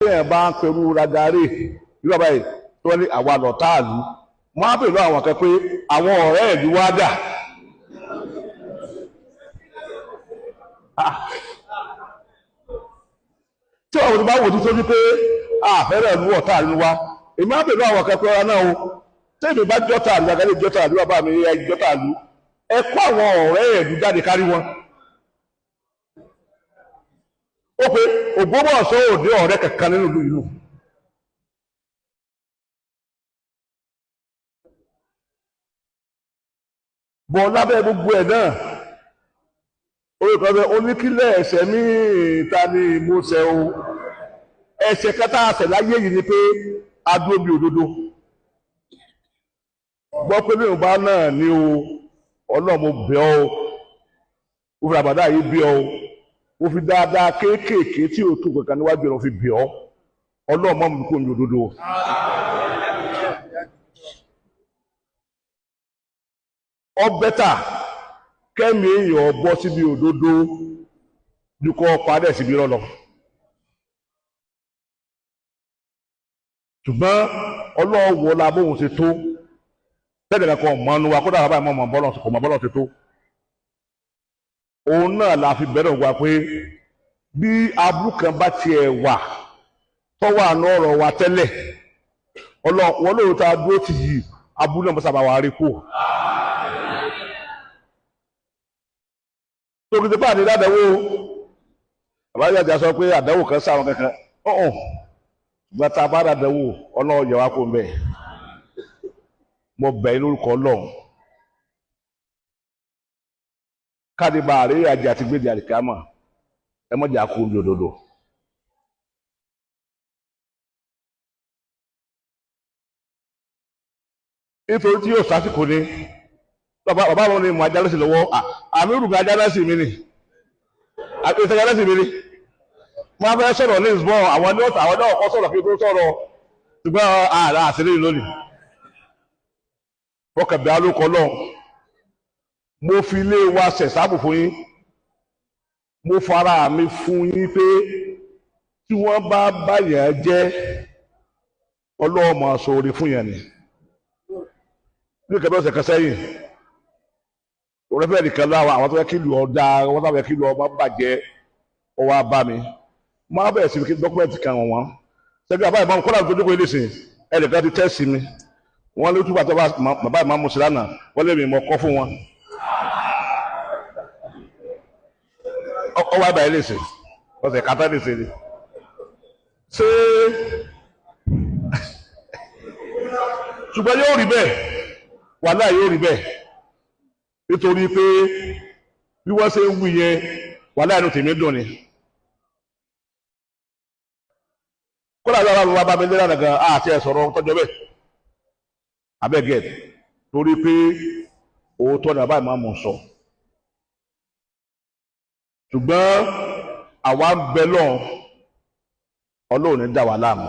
téèyàn bá ń perú ragare irú bàbá yìí tó ní àwa lọ̀táàlú wọ́n á bèèrè lọ àwọn kan pé àwọn ọ̀rẹ́ ìlú wá dà tí àwọn olùbá wò tó ní pé àfẹ́rẹ́ ìlú ọ̀táàlú wa èmi á bèèrè lọ àwọn kan pé ọ̀rọ̀ náà o tẹ́lẹ̀ bá jọ́tàlú ragare jọ́tàlú bàbá mi ẹ jọ́tàlú ẹ kó àwọn ọ̀rẹ́ ìlú jáde kárí wọn ó pé Ògbómọ̀ṣọ́ òde ọ̀rẹ́ kankan nínú ìlú bọ̀ lábẹ́ gbogbo ẹ̀ náà orúkọ oníkílẹ̀ ẹ̀ṣẹ̀ míì ta ni mo ṣẹ̀ o ẹ̀ṣẹ̀ kẹta àṣẹ̀ láyé yìí ni pé adúró bí òdodo gbọ́ pé nínú bá náà ni o Ọlọ́run mo bẹ̀ ọ́ o fi àbàdà yìí bí ọ́ o fi dáadáa kéékèèké tí o tó kankan níwájú ẹ̀rọ fi bẹ̀ ọ́ Ọlọ́run mọ́ mi kó mi òdodo. Ọbẹ̀tà kẹ́mi èèyàn bọ́ síbi òdodo ju kọ́ padà síbi rọ́lọ́ ṣùgbọ́n ọlọ́wọ́ la bóun ṣe tó tẹ́lẹ̀ kankan mọ́nu wa kódà bàbá ìmọ̀ bọ́lọ̀ ṣe tó òun náà la fi bẹ̀rẹ̀ wá pé bí aburú kan bá tiẹ̀ wà tọ́wọ́ àná ọ̀rọ̀ wa tẹ́lẹ̀ ọlọ́wọ́ lóòótọ́ tá a dúró ti yìí aburú náà mọ́sábà wà á rí kó. Tókìtì bá ní ládàáwó àbájá àjà sọ pé àdáwò kan sáwọn kankan ọ̀hún ìgbà tá a bá dàdáwó Ọlọ́run yẹ wá kó ń bẹ̀ mo bẹ̀ ẹ́ lórúkọ Ọlọ́run káàdì bá àárẹ̀ àjà àti gbèdé àdìkámọ̀ ẹ mọ̀jà kó ń lòdòdò. Nítorí tí yóò sásìkò ní bàbá wọn ni mo ajálẹ́sì lọ́wọ́ àmì ìrùgbà ajálẹ́sì mi ni ìsẹ̀jálẹ́sì mi ni máa fẹ́ sọ̀rọ̀ ní ìsbọn àwọn ní ọ̀tà àwọn náà kọ́ sọ̀rọ̀ kí ó tó sọ̀rọ̀ ṣùgbọ́n ààrẹ àṣírí lónìí ọkàbẹ̀ alókọ náà mo fi ilé wa ṣẹ̀sáàbù fún yín mo fara mi fún yín pé tí wọ́n bá báyàn jẹ́ ọlọ́ọ̀mọ̀ sórí fún yẹn ni ní ìkẹ́bẹ́ ọ̀sẹ̀ kan sẹ́yìn òrẹ́fẹ́ nìkan láwọn àwọn tó fẹ́ kí lu ọ̀dà wọ́n tó fẹ́ kí lu ọmọ bàjẹ́ ọwọ́ abá mi máa bẹ̀rẹ̀ sí dọ́kúmẹ́ǹtì kan wọ̀n sẹ́gbẹ́ àbá ìbámu kọ́lá tó jókòó ilé-ìsìn ẹnìkan ti tẹ́sí mi wọ́n lé túbà tó bàbá ìmáàmù mùsùlùmí wọ́n lé mi mọ́ kọ́ fún wọn ọwọ́ àbá ilé-ìsìn ọ̀sẹ̀ kátà ilé-ìsìn ni ṣé ṣùgbọ́n yóò rí bẹ́ẹ̀ wàhálà yóò rí bẹ́ẹ̀ nítorí pé bí wọ́n ṣe ń wí yẹn wàhálà inú tèmi dùn ni kódà lọ́wọ́ àwọn bàbá mi lé lánàá gan àti ẹ̀ sọ̀rọ̀ tọ́jọ́ bẹ́ẹ̀ abẹ́gẹ́t torí pé òótọ́ ni bàbá ìmáàmù sọ ṣùgbọ́n àwa ń bẹ lọ́n Ọlọ́run ní dá wa láàmú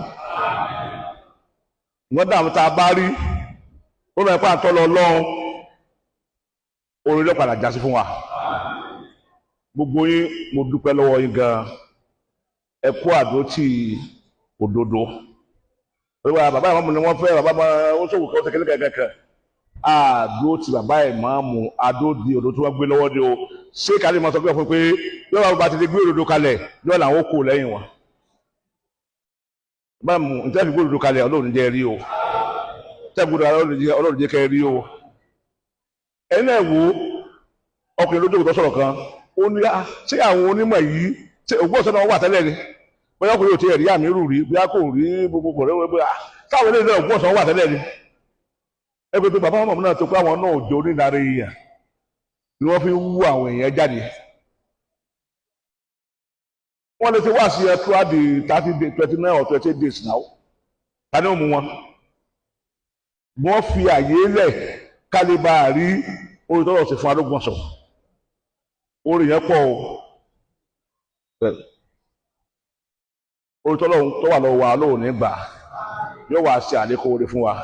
wọ́n dààmú tá a bá rí ó lọ ẹ̀pá àtọ́lọ Ọlọ́run orin ló padà jásí fún wa gbogbo yín mo dúpẹ́ lọ́wọ́ yín gan ẹ kú àdótì òdodo bàbá ìmáàmù ni wọ́n fẹ́ bàbá ó ṣòwò kan ṣe kékeré kankan àdótì bàbá ìmáàmù àdótì òdodo tí wọ́n gbé lọ́wọ́ ni o ṣé kálí máa sọ pé fún pé yóò bá ti lè gbé òdodo kalẹ̀ yóò làwọn kò lẹ́yìn wọn báàmù níta fi gbé òdodo kalẹ̀ Ọlọ́run jẹ́ rí o Ọlọ́run jẹ́ kẹ́ rí o ẹni náà wo ọkùnrin lójú òkúta sọ̀rọ̀ kan ó ní ṣé àwọn onímọ̀ yìí ṣé Ògbómọ̀ṣọ́ náà wà tẹ́lẹ̀ ni bóyá ọkùnrin ò tí ẹ̀ rí àmì rù rí bóyá kò rí gbogbo rẹ̀ wọ́n bóyá táwọn eléyìí náà Ògbómọ̀ṣọ́ wà tẹ́lẹ̀ ni ẹgbẹ́ tó bàbá ọmọ náà tó pé àwọn náà ò jẹ́ oníláre èèyàn ni wọ́n fi ń wú àwọn èèyàn jáde wọ́n lè ti wá sí ẹ throughout the 29 or 28 days now ta ni ó mú wọn wọ́n fi àyè lẹ̀ kálíbà rí orí tọ́lọ̀ sí fún Ogbomọṣọ orí yẹn pọ̀ o orí tọ́lọ̀ tó wà lọ́wọ́ wa lóòní gbà yóò wá sí àlékún orí fún wa